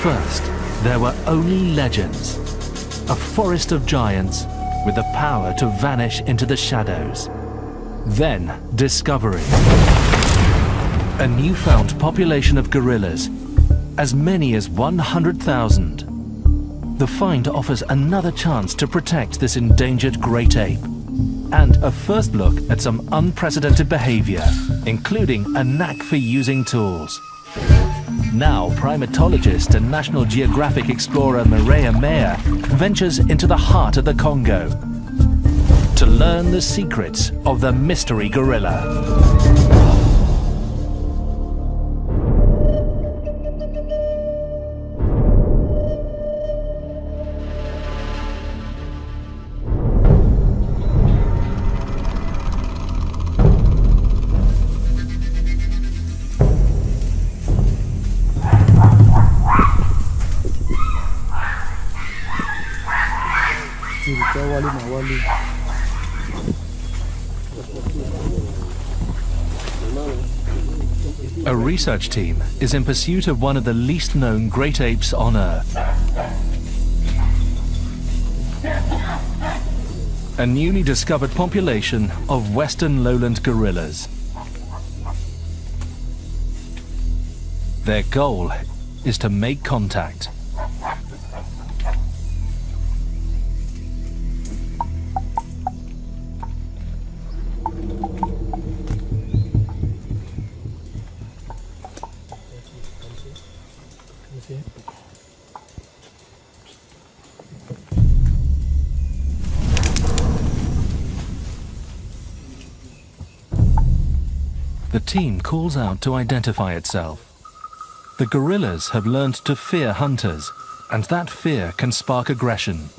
First, there were only legends. A forest of giants with the power to vanish into the shadows. Then, discovery. A newfound population of gorillas, as many as 100,000. The find offers another chance to protect this endangered great ape. And a first look at some unprecedented behavior, including a knack for using tools. Now, primatologist and National Geographic explorer Mireia Meyer ventures into the heart of the Congo to learn the secrets of the mystery gorilla. A research team is in pursuit of one of the least known great apes on Earth. A newly discovered population of western lowland gorillas. Their goal is to make contact. The team calls out to identify itself. The gorillas have learned to fear hunters, and that fear can spark aggression.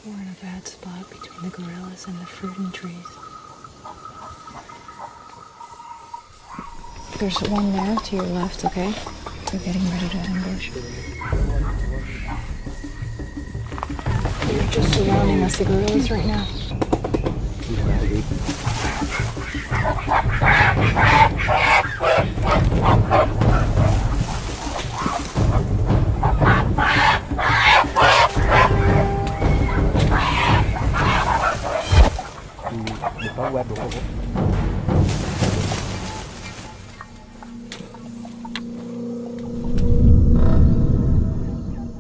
We're in a bad spot between the gorillas and the fruiting trees. There's one there to your left, okay? They're getting ready to ambush. They're just surrounding us, the gorillas, right now.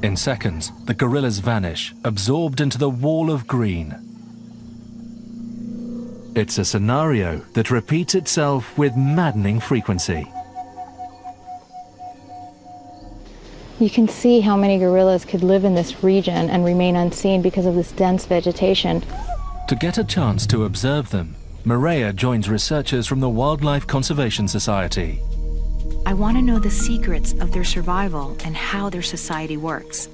In seconds, the gorillas vanish, absorbed into the wall of green. It's a scenario that repeats itself with maddening frequency. You can see how many gorillas could live in this region and remain unseen because of this dense vegetation. To get a chance to observe them, Mireia joins researchers from the Wildlife Conservation Society. I want to know the secrets of their survival and how their society works.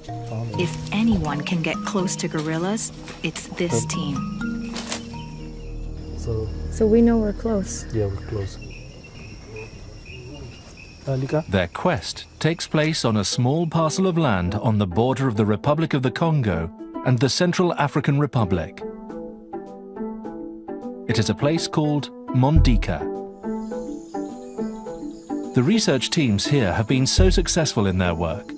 If anyone can get close to gorillas, it's this team. So we know we're close. Yeah, we're close. Their quest takes place on a small parcel of land on the border of the Republic of the Congo and the Central African Republic. It is a place called Mondika. The research teams here have been so successful in their work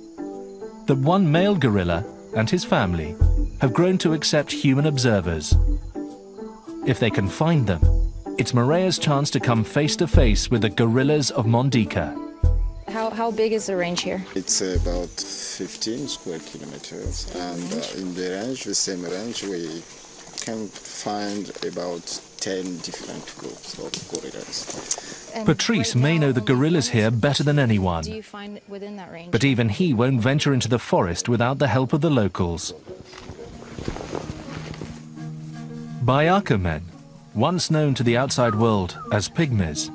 that one male gorilla and his family have grown to accept human observers. If they can find them, it's Mireia's chance to come face to face with the gorillas of Mondika. How big is the range here? It's about 15 square kilometers, and in the range, the same range, we can find about 10 different groups of gorillas. Patrice may know the gorillas here better than anyone, Do you find within that range? but even he won't venture into the forest without the help of the locals. Bayaka men, once known to the outside world as pygmies.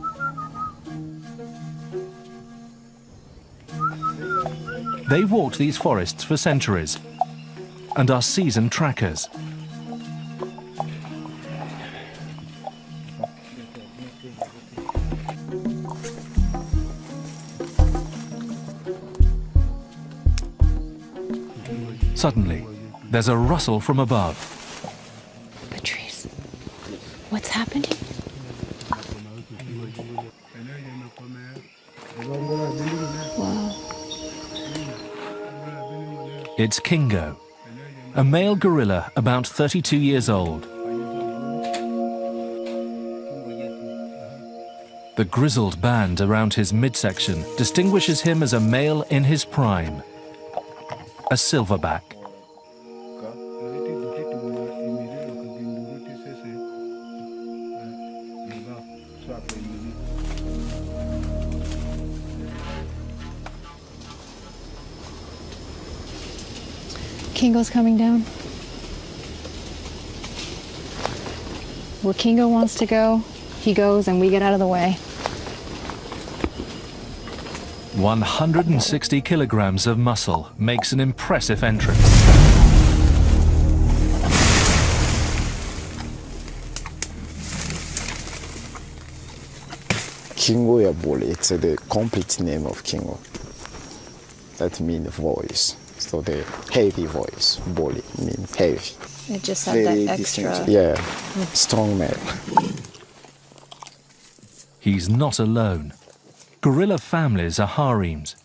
They've walked these forests for centuries and are seasoned trackers. Suddenly, there's a rustle from above. Patrice, what's happening? Wow. It's Kingo, a male gorilla about 32 years old. The grizzled band around his midsection distinguishes him as a male in his prime, a silverback. Kingo's coming down. Where Kingo wants to go, he goes and we get out of the way. 160 kilograms of muscle makes an impressive entrance. Kingo Boli, it's the complete name of Kingo. That means voice. So the heavy voice, Boli, means heavy. It just had that extra. Yeah, strong male. He's not alone. Gorilla families are harems.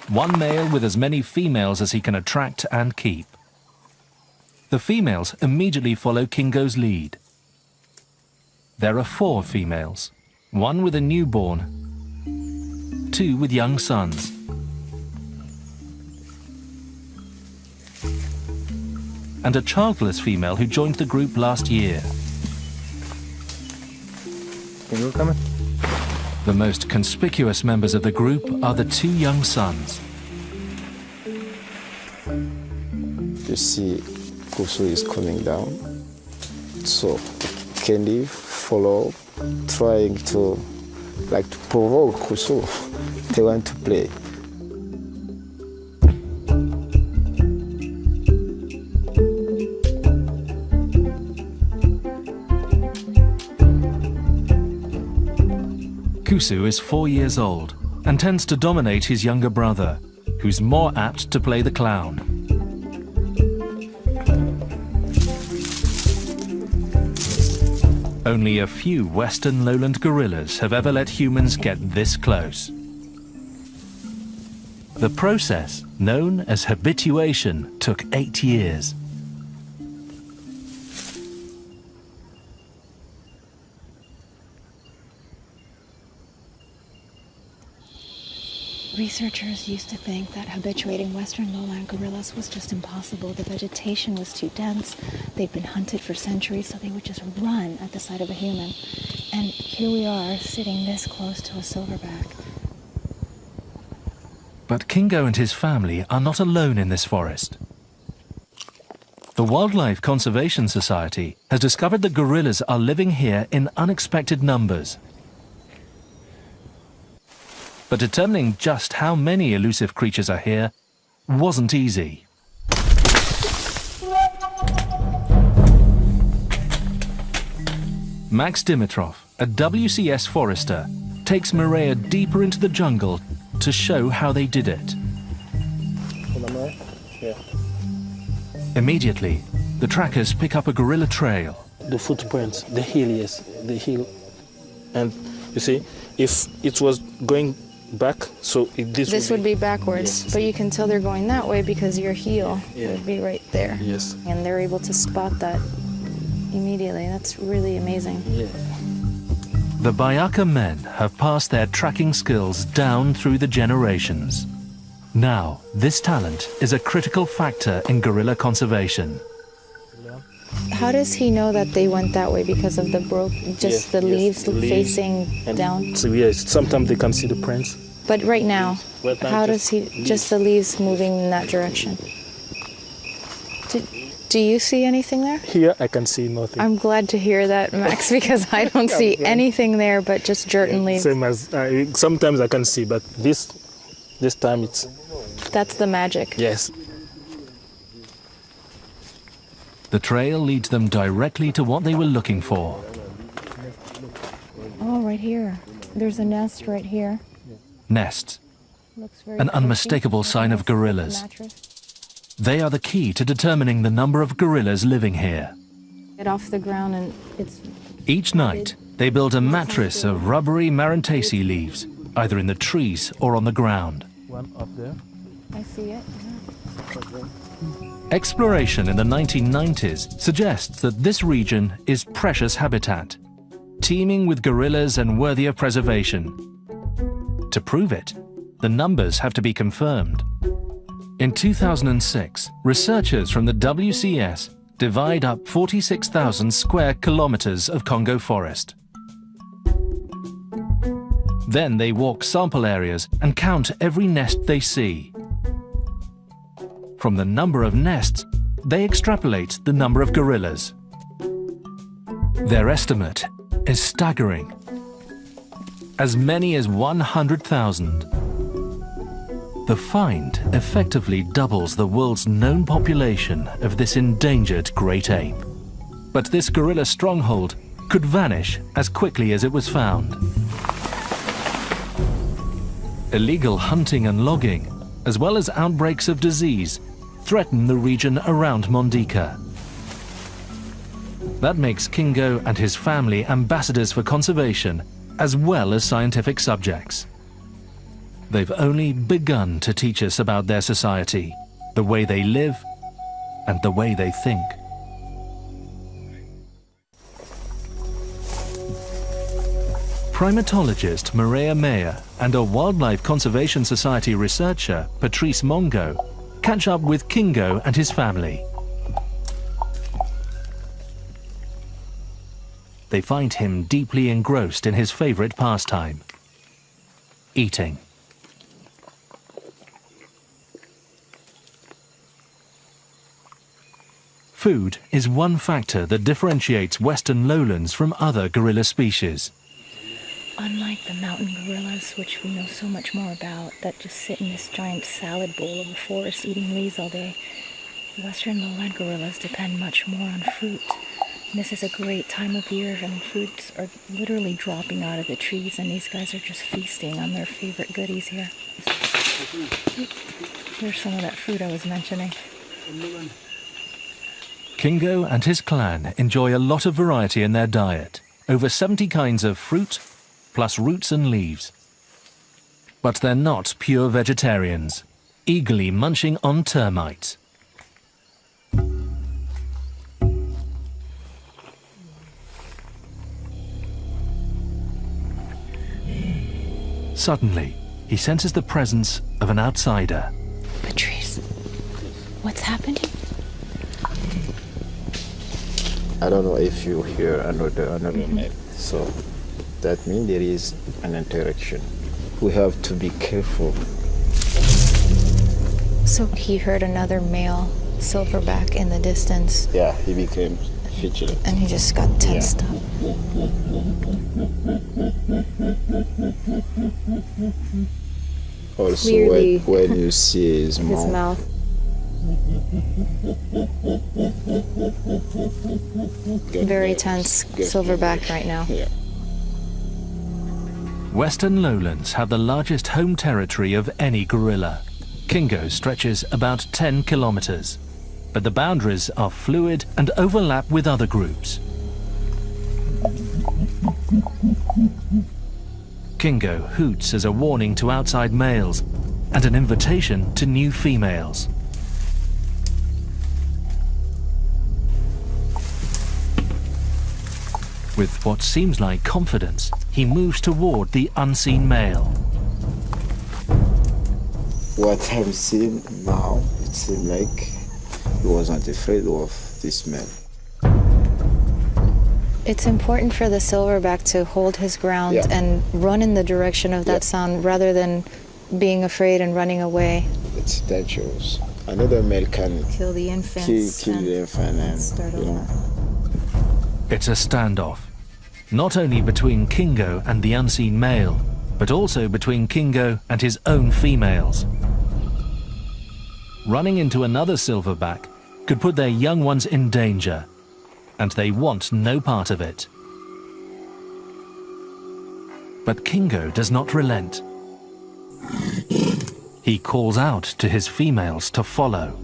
One male with as many females as he can attract and keep. The females immediately follow Kingo's lead. There are 4 females, 1 with a newborn, 2 with young sons. And a childless female who joined the group last year. Kingo coming? The most conspicuous members of the group are the 2 young sons. You see, Kusu is coming down. So, Candy follow, trying to provoke Kusu. They want to play. Kusu is 4 years old and tends to dominate his younger brother, who's more apt to play the clown. Only a few western lowland gorillas have ever let humans get this close. The process, known as habituation, took 8 years. Researchers used to think that habituating western lowland gorillas was just impossible. The vegetation was too dense. They'd been hunted for centuries, so they would just run at the sight of a human. And here we are, sitting this close to a silverback. But Kingo and his family are not alone in this forest. The Wildlife Conservation Society has discovered that gorillas are living here in unexpected numbers. But determining just how many elusive creatures are here wasn't easy. Max Dimitrov, a WCS forester, takes Mireia deeper into the jungle to show how they did it. Immediately, the trackers pick up a gorilla trail. The footprints, the heel, yes, the heel. And you see, if it was going back, so this would be backwards, yes. But you can tell they're going that way because your heel would be right there. Yes. And they're able to spot that immediately. That's really amazing. Yeah. The Bayaka men have passed their tracking skills down through the generations. Now, this talent is a critical factor in gorilla conservation. How does he know that they went that way? Because of the leaves facing down? So yes, sometimes they can see the prints. But right now, how does he, just the leaves moving in that direction? Do you see anything there? Here I can see nothing. I'm glad to hear that, Max, because I don't see anything there but just dirt and leaves. Same as, sometimes I can see, but this time it's... That's the magic. Yes. The trail leads them directly to what they were looking for. Oh, right here. There's a nest right here. Nests. An unmistakable sign of gorillas. They are the key to determining the number of gorillas living here. Get off the ground and it's... Each night, they build a mattress of rubbery Marantesi leaves, either in the trees or on the ground. One up there. I see it. Exploration in the 1990s suggests that this region is precious habitat, teeming with gorillas and worthy of preservation. To prove it, the numbers have to be confirmed. In 2006, researchers from the WCS divide up 46,000 square kilometers of Congo forest. Then they walk sample areas and count every nest they see. From the number of nests, they extrapolate the number of gorillas. Their estimate is staggering. As many as 100,000. The find effectively doubles the world's known population of this endangered great ape. But this gorilla stronghold could vanish as quickly as it was found. Illegal hunting and logging, as well as outbreaks of disease, threaten the region around Mondika. That makes Kingo and his family ambassadors for conservation, as well as scientific subjects. They've only begun to teach us about their society, the way they live, and the way they think. Primatologist Maria Meyer and a Wildlife Conservation Society researcher, Patrice Mongo, catch up with Kingo and his family. They find him deeply engrossed in his favorite pastime, eating. Food is one factor that differentiates western lowlands from other gorilla species. Unlike the mountain gorillas, which we know so much more about, that just sit in this giant salad bowl of a forest eating leaves all day, the western lowland gorillas depend much more on fruit. And this is a great time of year, and fruits are literally dropping out of the trees, and these guys are just feasting on their favorite goodies here. Here's some of that fruit I was mentioning. Kingo and his clan enjoy a lot of variety in their diet, over 70 kinds of fruit, plus roots and leaves. But they're not pure vegetarians, eagerly munching on termites. Suddenly, he senses the presence of an outsider. Patrice, what's happening? I don't know if you hear another male. So that means there is an interaction. We have to be careful. So he heard another male silverback in the distance. Yeah, he became vigilant. And he just got tensed up. Also, Clearly, when you see his mouth. Very tense silverback right now. Yeah. Western lowlands have the largest home territory of any gorilla. Kingo stretches about 10 kilometers, but the boundaries are fluid and overlap with other groups. Kingo hoots as a warning to outside males and an invitation to new females. With what seems like confidence, he moves toward the unseen male. What I'm seeing now, it seems like he wasn't afraid of this man. It's important for the silverback to hold his ground and run in the direction of that sound rather than being afraid and running away. It's dangerous. Another male can kill the infants. Kill the infant and start over. It's a standoff, not only between Kingo and the unseen male, but also between Kingo and his own females. Running into another silverback could put their young ones in danger, and they want no part of it. But Kingo does not relent. He calls out to his females to follow.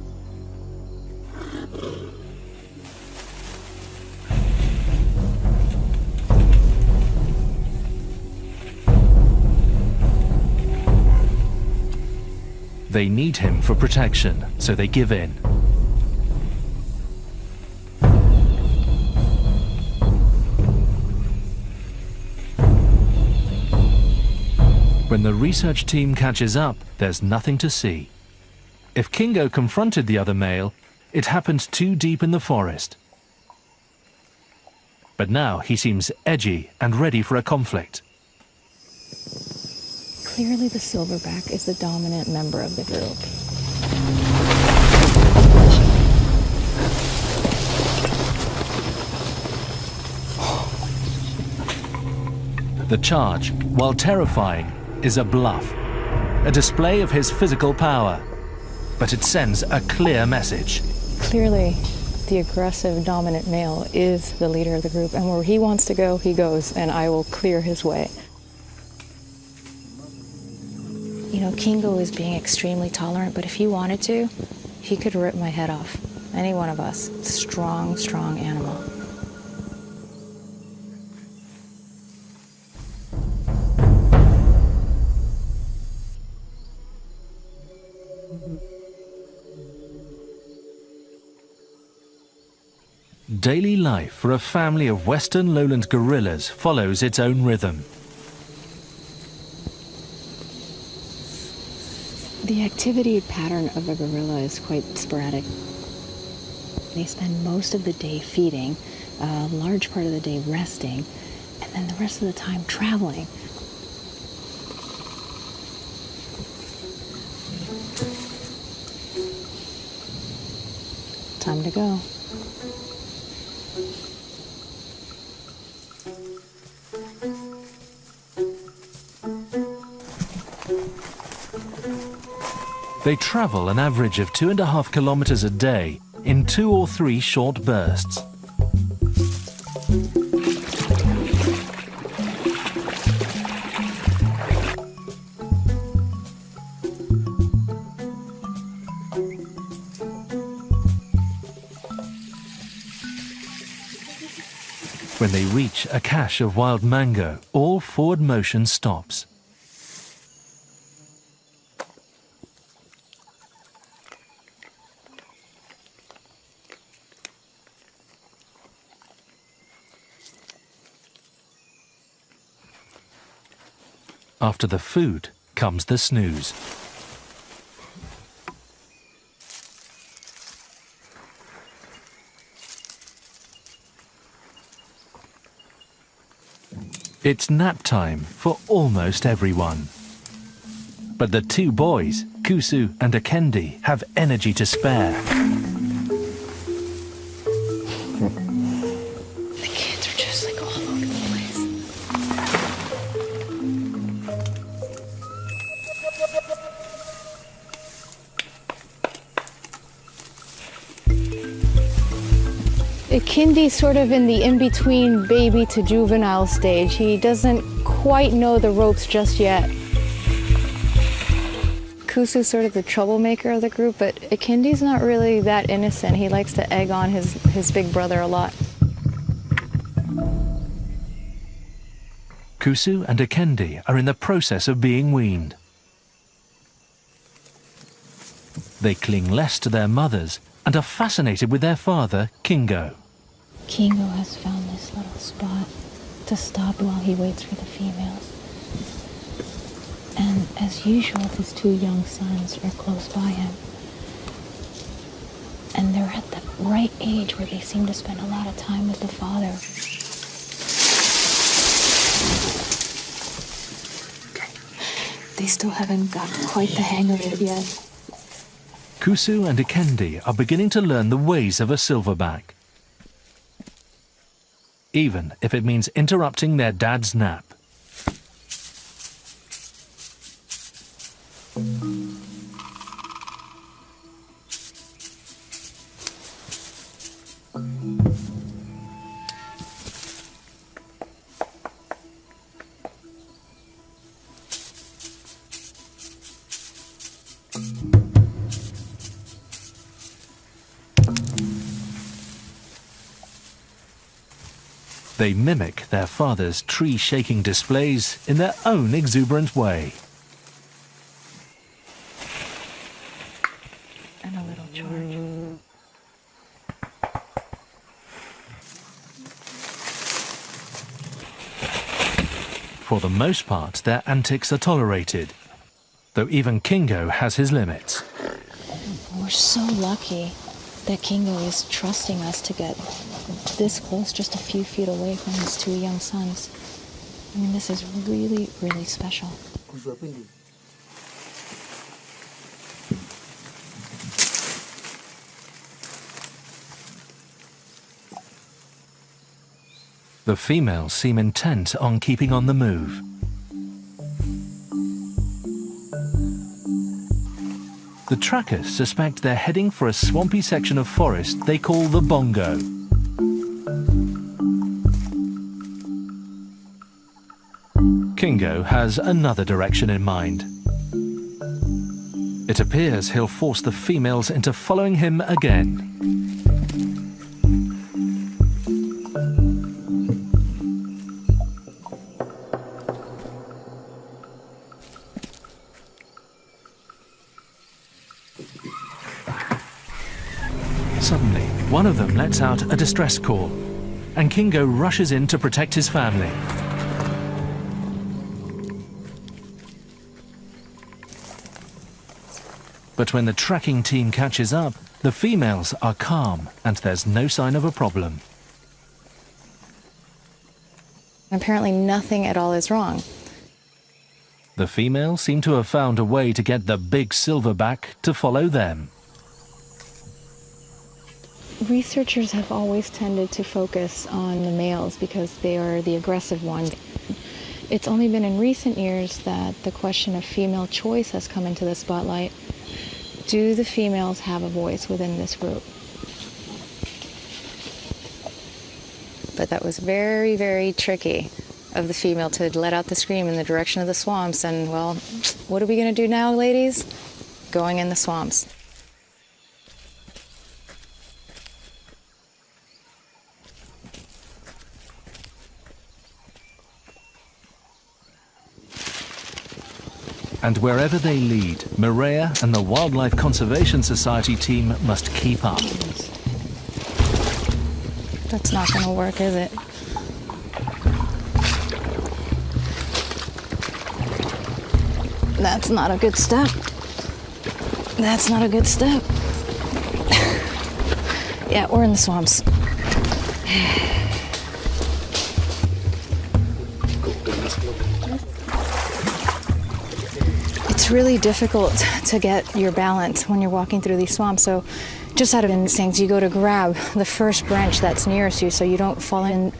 They need him for protection, so they give in. When the research team catches up, there's nothing to see. If Kingo confronted the other male, it happened too deep in the forest. But now he seems edgy and ready for a conflict. Clearly the silverback is the dominant member of the group. The charge, while terrifying, is a bluff, a display of his physical power. But it sends a clear message. Clearly, the aggressive, dominant male is the leader of the group, and where he wants to go, he goes, and I will clear his way. You know, Kingo is being extremely tolerant, but if he wanted to, he could rip my head off. Any one of us. Strong, strong animal. Daily life for a family of western lowland gorillas follows its own rhythm. The activity pattern of a gorilla is quite sporadic. They spend most of the day feeding, a large part of the day resting, and then the rest of the time traveling. Time to go. They travel an average of 2.5 kilometers a day in 2 or 3 short bursts. When they reach a cache of wild mango, all forward motion stops. After the food comes the snooze. It's nap time for almost everyone. But the 2 boys, Kusu and Akendi, have energy to spare. The kids are just like all over the place. Akendi's sort of in the in-between baby to juvenile stage. He doesn't quite know the ropes just yet. Kusu's sort of the troublemaker of the group, but Akendi's not really that innocent. He likes to egg on his big brother a lot. Kusu and Akendi are in the process of being weaned. They cling less to their mothers and are fascinated with their father, Kingo. Kingo has found this little spot to stop while he waits for the females. And as usual, his 2 young sons are close by him. And they're at the right age where they seem to spend a lot of time with the father. They still haven't got quite the hang of it yet. Kusu and Akendi are beginning to learn the ways of a silverback, even if it means interrupting their dad's nap. They mimic their father's tree-shaking displays in their own exuberant way. most part, their antics are tolerated, though even Kingo has his limits. We're so lucky that Kingo is trusting us to get this close, just a few feet away from his two young sons. I mean, this is really, really special. The females seem intent on keeping on the move. The trackers suspect they're heading for a swampy section of forest they call the Bongo. Kingo has another direction in mind. It appears he'll force the females into following him again. Suddenly, one of them lets out a distress call, and Kingo rushes in to protect his family. But when the tracking team catches up, the females are calm and there's no sign of a problem. Apparently nothing at all is wrong. The females seem to have found a way to get the big silverback to follow them. Researchers have always tended to focus on the males because they are the aggressive ones. It's only been in recent years that the question of female choice has come into the spotlight. Do the females have a voice within this group? But that was very, very tricky of the female to let out the scream in the direction of the swamps. And, well, what are we going to do now, ladies? Going in the swamps. And wherever they lead, Mireia and the Wildlife Conservation Society team must keep up. That's not going to work, is it? That's not a good step. That's not a good step. Yeah, we're in the swamps. It's really difficult to get your balance when you're walking through these swamps. So just out of instinct, you go to grab the first branch that's nearest you so you don't fall in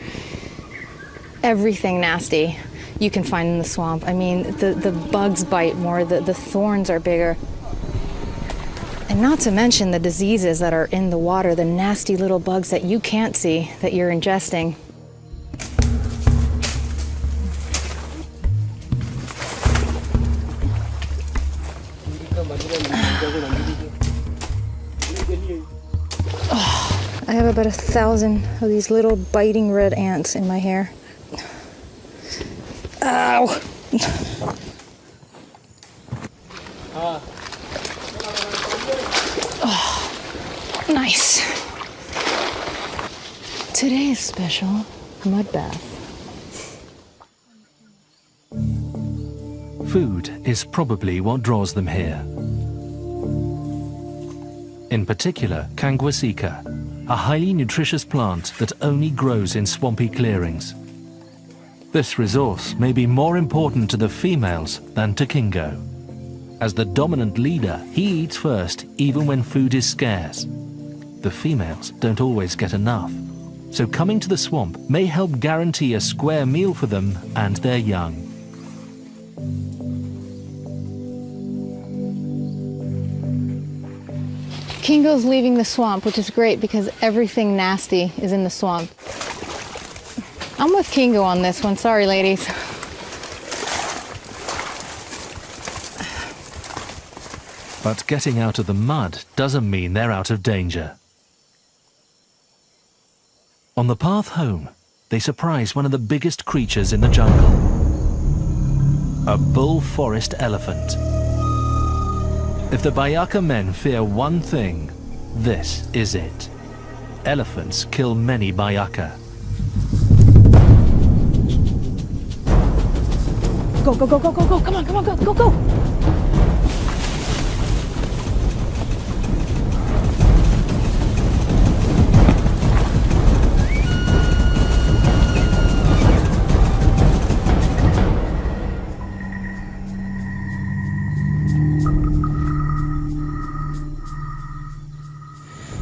everything nasty you can find in the swamp. I mean, the bugs bite more, the thorns are bigger. And not to mention the diseases that are in the water, the nasty little bugs that you can't see that you're ingesting. I have about 1,000 of these little biting red ants in my hair. Ow! Oh, nice. Today is special mud bath. Food is probably what draws them here. In particular, kanguasika, a highly nutritious plant that only grows in swampy clearings. This resource may be more important to the females than to Kingo. As the dominant leader, he eats first even when food is scarce. The females don't always get enough, so coming to the swamp may help guarantee a square meal for them and their young. Kingo's leaving the swamp, which is great because everything nasty is in the swamp. I'm with Kingo on this one. Sorry, ladies. But getting out of the mud doesn't mean they're out of danger. On the path home, they surprise one of the biggest creatures in the jungle. A bull forest elephant. If the Bayaka men fear one thing, this is it. Elephants kill many Bayaka. Go, go, go, go, go, go. Come on, come on, go, go, go.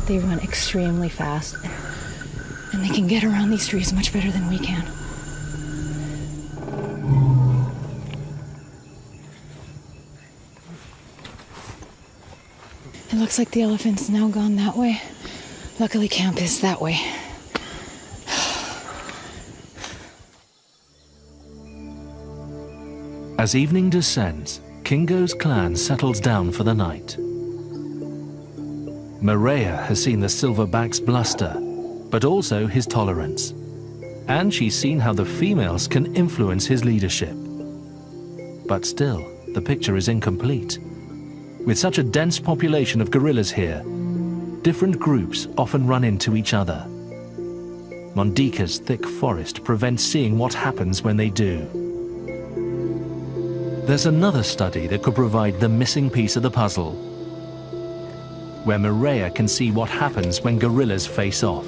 They run extremely fast, and they can get around these trees much better than we can. It looks like the elephant's now gone that way. Luckily, camp is that way. As evening descends, Kingo's clan settles down for the night. Maria has seen the silverback's bluster, but also his tolerance. And she's seen how the females can influence his leadership. But still, the picture is incomplete. With such a dense population of gorillas here, different groups often run into each other. Mondika's thick forest prevents seeing what happens when they do. There's another study that could provide the missing piece of the puzzle, where Maria can see what happens when gorillas face off.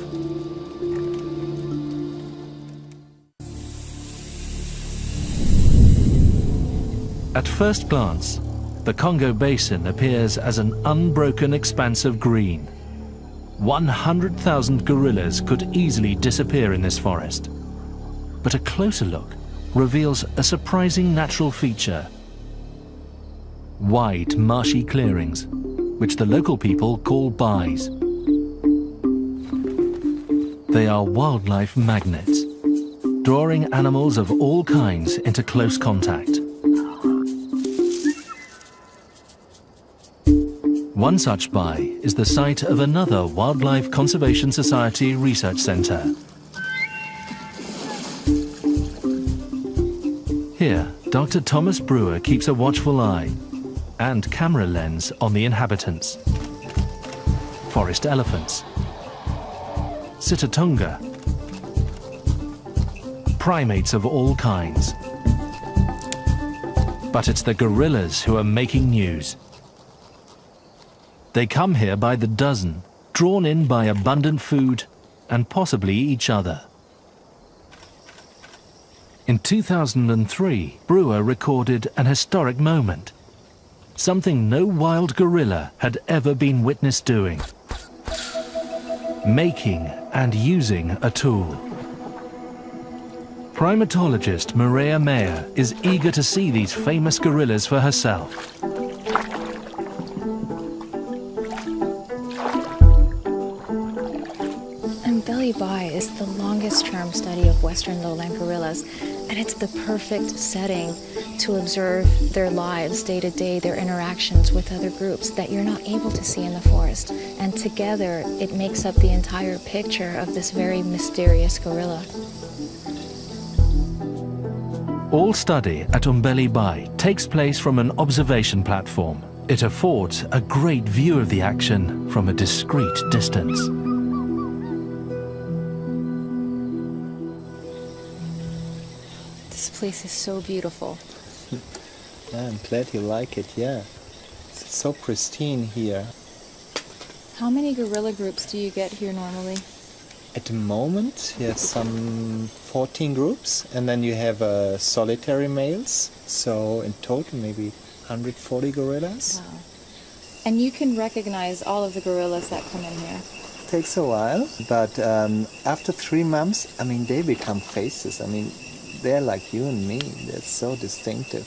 At first glance, the Congo Basin appears as an unbroken expanse of green. 100,000 gorillas could easily disappear in this forest. But a closer look reveals a surprising natural feature. Wide, marshy clearings, which the local people call bays. They are wildlife magnets, drawing animals of all kinds into close contact. One such bay is the site of another Wildlife Conservation Society research centre. Here, Dr. Thomas Brewer keeps a watchful eye and camera lens on the inhabitants. Forest elephants, Sitatunga, primates of all kinds. But it's the gorillas who are making news. They come here by the dozen, drawn in by abundant food and possibly each other. In 2003, Brewer recorded an historic moment, something no wild gorilla had ever been witnessed doing: making and using a tool. Primatologist Maria Meyer is eager to see these famous gorillas for herself. Bay is the longest-term study of western lowland gorillas, and it's the perfect setting to observe their lives day to day, their interactions with other groups that you're not able to see in the forest. And together, it makes up the entire picture of this very mysterious gorilla. All study at Umbeli Bay takes place from an observation platform. It affords a great view of the action from a discreet distance. This place is so beautiful. Yeah, I'm glad you like it, yeah. It's so pristine here. How many gorilla groups do you get here normally? At the moment, you have some 14 groups, and then you have solitary males. So in total, maybe 140 gorillas. Wow. And you can recognize all of the gorillas that come in here. Takes a while, but after 3 months, I mean, they become faces. I mean, they're like you and me. They're so distinctive.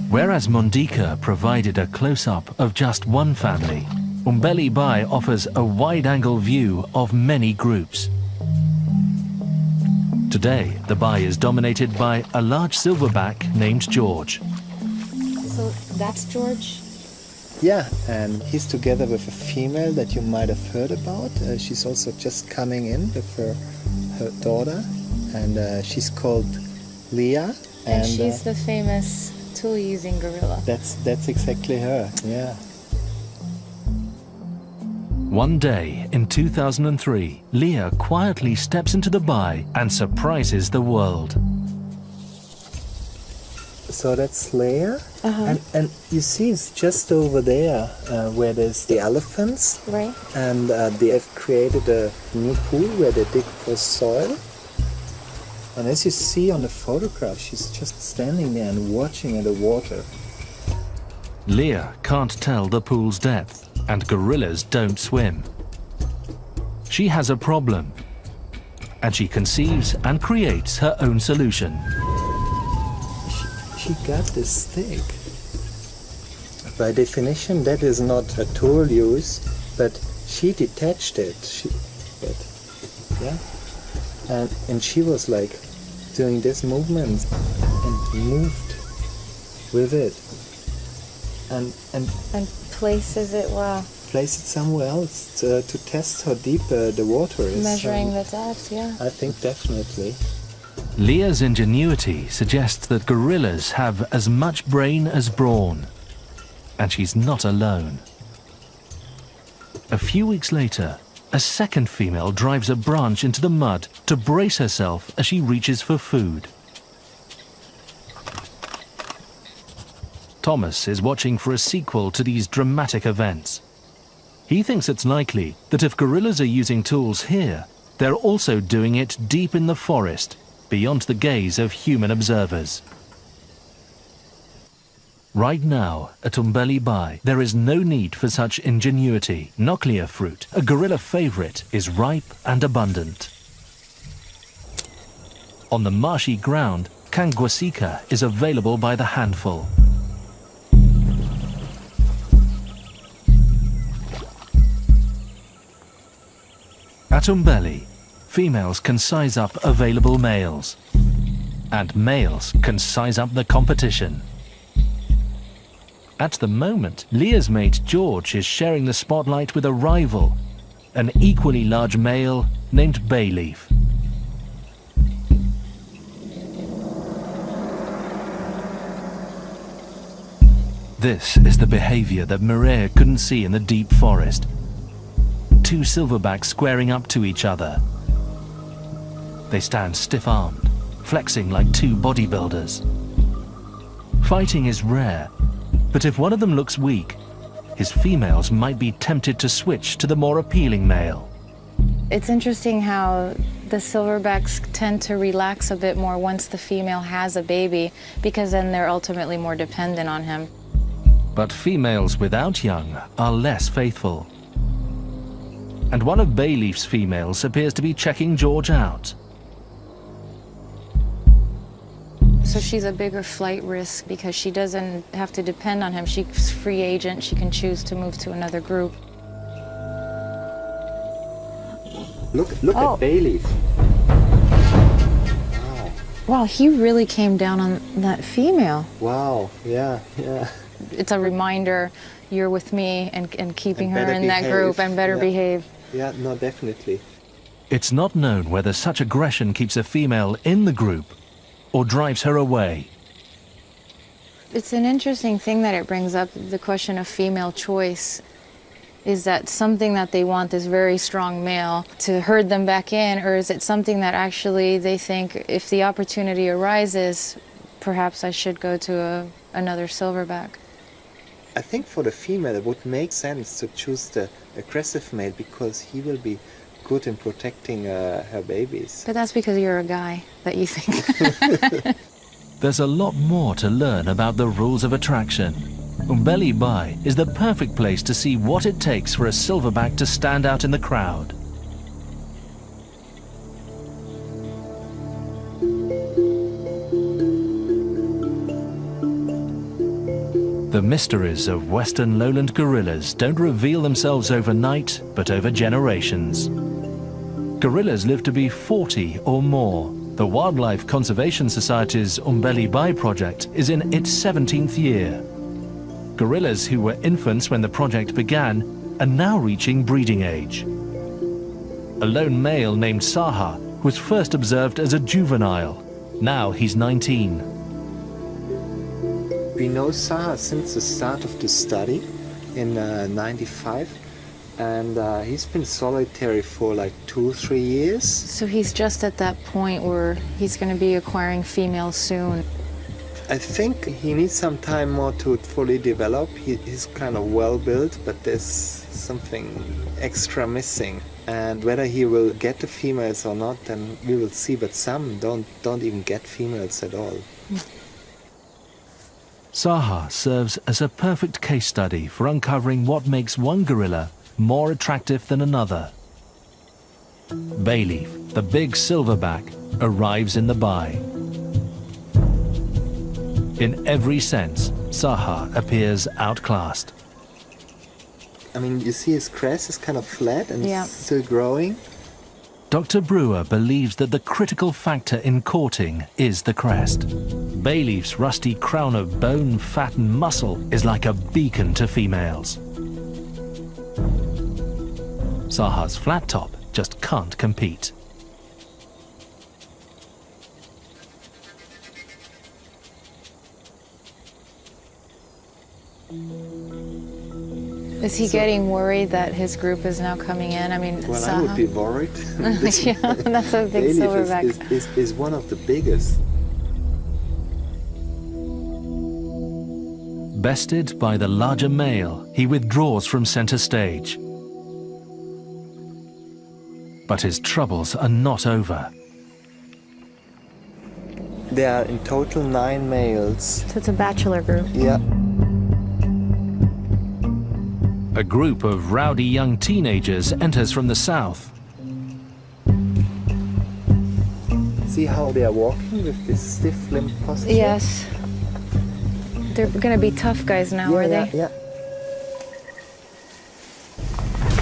Whereas Mondika provided a close-up of just one family, Umbeli Bay offers a wide-angle view of many groups. Today, the bay is dominated by a large silverback named George. So that's George? Yeah, and he's together with a female that you might have heard about. She's also just coming in with her daughter, and she's called Leah. And she's the famous tool-using gorilla. That's exactly her, yeah. One day in 2003, Leah quietly steps into the bay and surprises the world. So that's Leia, and you see it's just over there where there's the elephants, Right. and they have created a new pool where they dig for soil. And as you see on the photograph, she's just standing there and watching at the water. Leah can't tell the pool's depth, and gorillas don't swim. She has a problem, and she conceives and creates her own solution. She got this stick. By definition, that is not a tool use, but she detached it. And she was like doing this movement and moved with it, and places it, wow. place it somewhere else to test how deep the water is. Measuring the depth, yeah. I think definitely. Leah's ingenuity suggests that gorillas have as much brain as brawn, and she's not alone. A few weeks later, a second female drives a branch into the mud to brace herself as she reaches for food. Thomas is watching for a sequel to these dramatic events. He thinks it's likely that if gorillas are using tools here, they're also doing it deep in the forest, beyond the gaze of human observers. Right now, at Umbeli Bai, there is no need for such ingenuity. Noclia fruit, a gorilla favorite, is ripe and abundant. On the marshy ground, Kanguasika is available by the handful. At Umbeli, females can size up available males, and males can size up the competition. At the moment, Leah's mate George is sharing the spotlight with a rival, an equally large male named Bayleaf. This is the behavior that Mireille couldn't see in the deep forest. Two silverbacks squaring up to each other. They stand stiff-armed, flexing like two bodybuilders. Fighting is rare, but if one of them looks weak, his females might be tempted to switch to the more appealing male. It's interesting how the silverbacks tend to relax a bit more once the female has a baby, because then they're ultimately more dependent on him. But females without young are less faithful. And one of Bayleaf's females appears to be checking George out. So she's a bigger flight risk because she doesn't have to depend on him. She's free agent. She can choose to move to another group. Look at Bayleaf. Wow, he really came down on that female. Wow, yeah. It's a reminder you're with me and keeping And her in that behave. group and better behave. Yeah, no, definitely. It's not known whether such aggression keeps a female in the group or drives her away. It's an interesting thing that it brings up, the question of female choice. Is that something that they want this very strong male to herd them back in, or is it something that actually they think if the opportunity arises, perhaps I should go to another silverback? I think for the female it would make sense to choose the aggressive male because he will be good in protecting her babies. But that's because you're a guy that you think. There's a lot more to learn about the rules of attraction. Umbeli Bai is the perfect place to see what it takes for a silverback to stand out in the crowd. The mysteries of western lowland gorillas don't reveal themselves overnight, but over generations. Gorillas live to be 40 or more. The Wildlife Conservation Society's Umbeli Bai project is in its 17th year. Gorillas who were infants when the project began are now reaching breeding age. A lone male named Saha was first observed as a juvenile. Now he's 19. We know Saha since the start of the study in 95, and he's been solitary for like 2-3 years. So he's just at that point where he's going to be acquiring females soon. I think he needs some time more to fully develop. He's kind of well built, but there's something extra missing. And whether he will get the females or not, then we will see. But some don't even get females at all. Saha serves as a perfect case study for uncovering what makes one gorilla more attractive than another. Bayleaf, the big silverback, arrives in the Bai. In every sense, Saha appears outclassed. I mean, you see his crest is kind of flat and still growing. Dr. Brewer believes that the critical factor in courting is the crest. Bayleaf's rusty crown of bone, fat and muscle is like a beacon to females. Saha's flat top just can't compete. Is he getting worried that his group is now coming in? I mean, Well, Saha? I would be worried. Yeah, that's a big Bayleaf silverback. is one of the biggest. Bested by the larger male, he withdraws from center stage. But his troubles are not over. There are in total 9 males. So it's a bachelor group. Yeah. A group of rowdy young teenagers enters from the south. See how they are walking with this stiff limb posture? Yes. They're going to be tough guys now, are they? Yeah.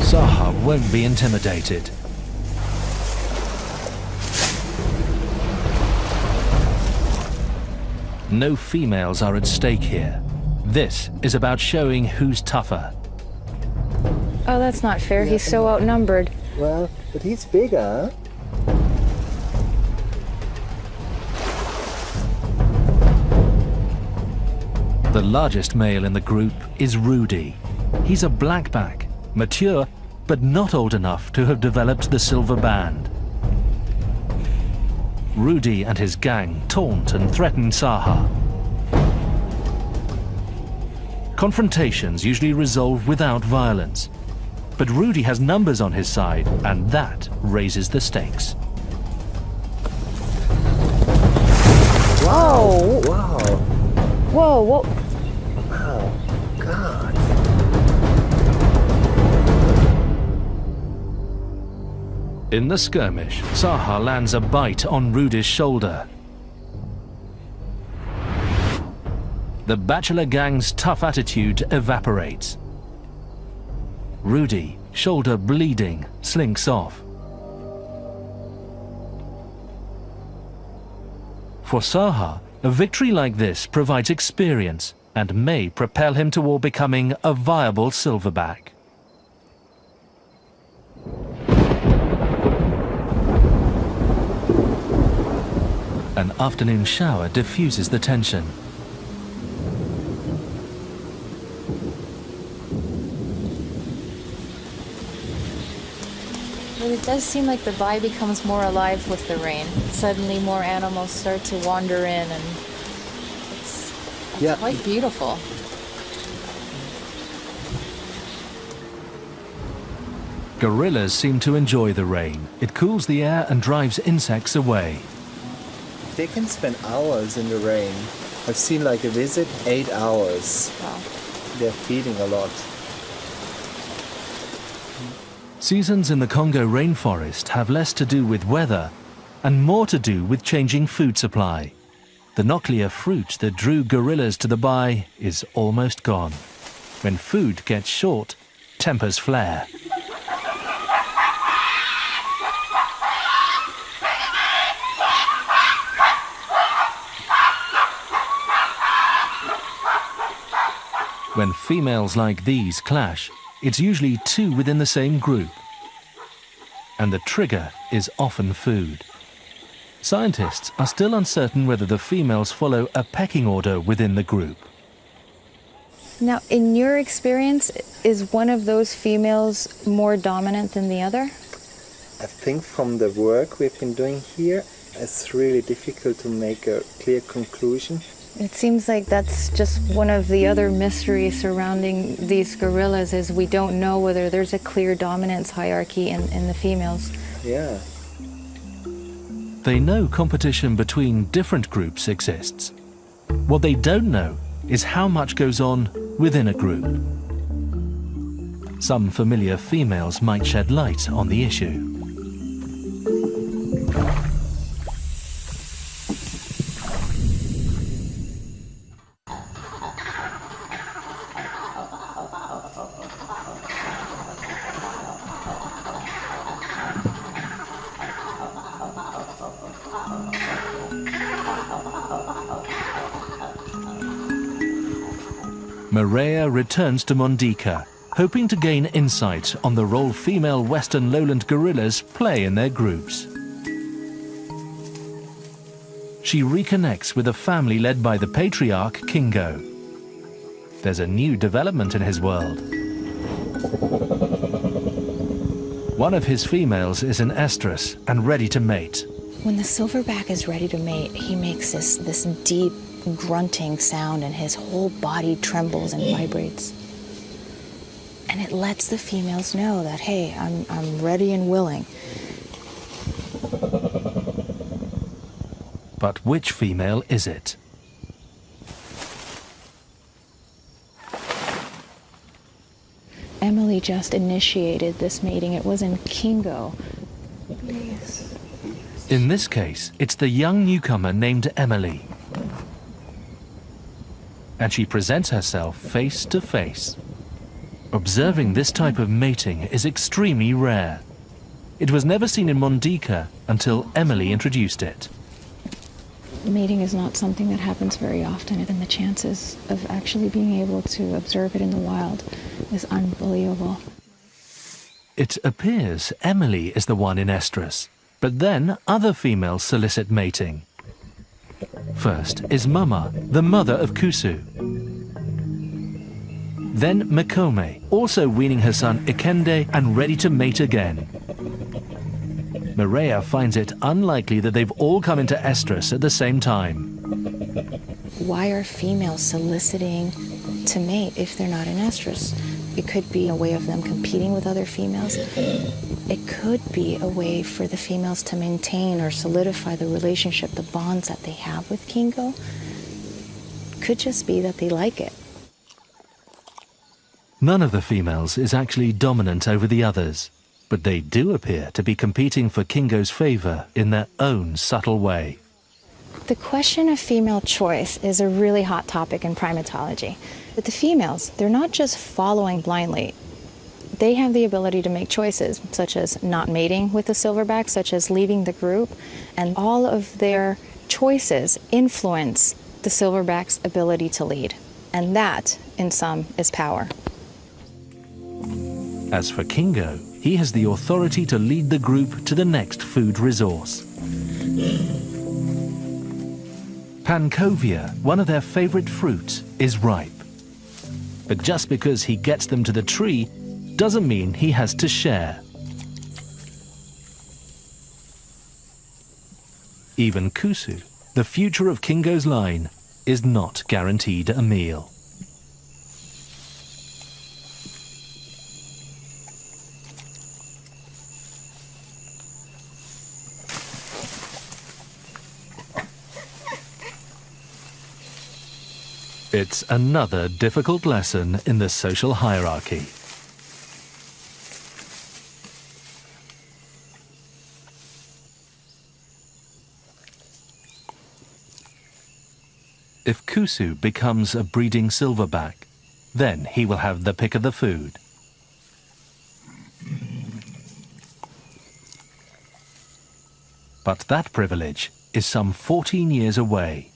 Saha won't be intimidated. No females are at stake here. This is about showing who's tougher. Oh, that's not fair. He's so outnumbered. Well, but he's bigger. The largest male in the group is Rudy. He's a blackback, mature, but not old enough to have developed the silver band. Rudy and his gang taunt and threaten Saha. Confrontations usually resolve without violence. But Rudy has numbers on his side, and that raises the stakes. Whoa! Wow. Whoa, whoa. Wow. God. In the skirmish, Saha lands a bite on Rudy's shoulder. The bachelor gang's tough attitude evaporates. Rudy, shoulder bleeding, slinks off. For Saha, a victory like this provides experience and may propel him toward becoming a viable silverback. An afternoon shower diffuses the tension. But it does seem like the Bai becomes more alive with the rain. Suddenly more animals start to wander in, and it's quite beautiful. Gorillas seem to enjoy the rain. It cools the air and drives insects away. They can spend hours in the rain. I've seen like a visit 8 hours. Wow. They're feeding a lot. Seasons in the Congo rainforest have less to do with weather and more to do with changing food supply. The Noclia fruit that drew gorillas to the Bai is almost gone. When food gets short, tempers flare. When females like these clash, it's usually two within the same group. And the trigger is often food. Scientists are still uncertain whether the females follow a pecking order within the group. Now, in your experience, is one of those females more dominant than the other? I think from the work we've been doing here, it's really difficult to make a clear conclusion. It seems like that's just one of the other mysteries surrounding these gorillas is we don't know whether there's a clear dominance hierarchy in the females. Yeah. They know competition between different groups exists. What they don't know is how much goes on within a group. Some familiar females might shed light on the issue. Maria returns to Mondika, hoping to gain insight on the role female Western lowland gorillas play in their groups. She reconnects with a family led by the patriarch Kingo. There's a new development in his world. One of his females is an estrus and ready to mate. When the silverback is ready to mate, he makes this deep grunting sound and his whole body trembles and vibrates. And it lets the females know that, hey, I'm ready and willing. But which female is it? Emily just initiated this mating. It wasn't Kingo. Please. In this case, it's the young newcomer named Emily. And she presents herself face to face. Observing this type of mating is extremely rare. It was never seen in Mondika until Emily introduced it. Mating is not something that happens very often, and the chances of actually being able to observe it in the wild is unbelievable. It appears Emily is the one in estrus, but then other females solicit mating. First is Mama, the mother of Kusu. Then Mekome, also weaning her son Ikende and ready to mate again. Maria finds it unlikely that they've all come into estrus at the same time. Why are females soliciting to mate if they're not in estrus? It could be a way of them competing with other females. It could be a way for the females to maintain or solidify the relationship, the bonds that they have with Kingo. Could just be that they like it. None of the females is actually dominant over the others, but they do appear to be competing for Kingo's favor in their own subtle way. The question of female choice is a really hot topic in primatology. But the females, they're not just following blindly. They have the ability to make choices, such as not mating with the silverback, such as leaving the group, and all of their choices influence the silverback's ability to lead. And that, in sum, is power. As for Kingo, he has the authority to lead the group to the next food resource. Pancovia, one of their favorite fruits, is ripe. But just because he gets them to the tree doesn't mean he has to share. Even Kusu, the future of Kingo's line, is not guaranteed a meal. It's another difficult lesson in the social hierarchy. If Kusu becomes a breeding silverback, then he will have the pick of the food. But that privilege is some 14 years away.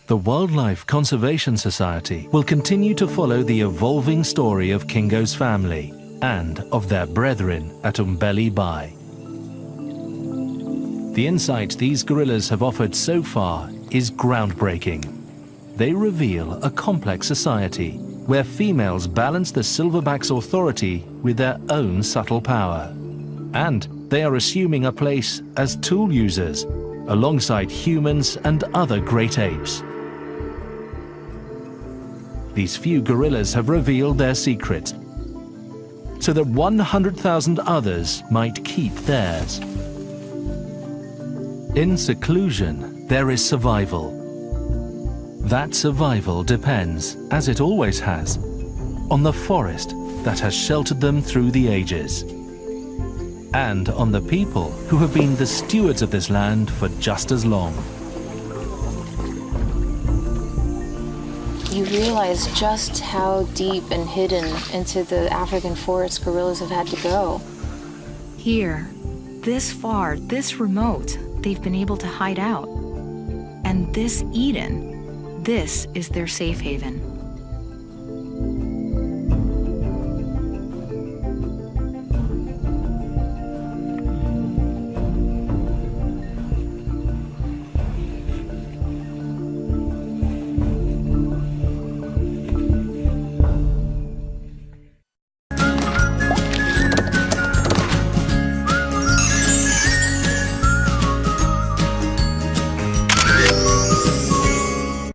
the Wildlife Conservation Society will continue to follow the evolving story of Kingo's family and of their brethren at Umbeli Bay. The insight these gorillas have offered so far is groundbreaking. They reveal a complex society where females balance the silverback's authority with their own subtle power. And they are assuming a place as tool users alongside humans and other great apes. These few gorillas have revealed their secrets so that 100,000 others might keep theirs. In seclusion, there is survival. That survival depends, as it always has, on the forest that has sheltered them through the ages, and on the people who have been the stewards of this land for just as long. You realize just how deep and hidden into the African forest gorillas have had to go. Here, this far, this remote, they've been able to hide out. And this Eden, this is their safe haven.